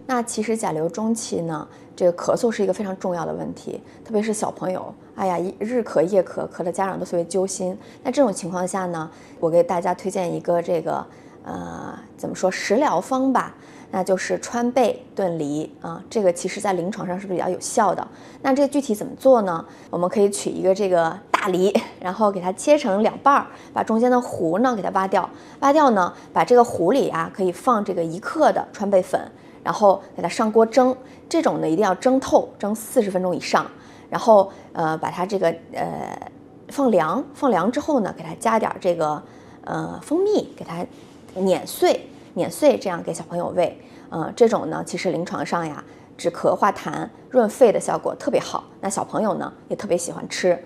那其实甲流中期呢，这个咳嗽是一个非常重要的问题，特别是小朋友，哎呀，日咳夜咳，咳得家长都特别揪心。那这种情况下呢，我给大家推荐一个这个怎么说食疗方吧，那就是川贝炖梨啊，这个其实在临床上是比较有效的。那这个具体怎么做呢？我们可以取一个这个大梨，然后给它切成2半，把中间的核呢给它挖掉，挖掉呢，把这个核里啊可以放这个1克的川贝粉，然后给它上锅蒸，这种呢一定要蒸透，蒸40分钟以上，然后把它这个放凉之后呢，给它加点这个蜂蜜，给它碾碎，这样给小朋友喂。这种呢，其实临床上呀，止咳化痰、润肺的效果特别好。那小朋友呢，也特别喜欢吃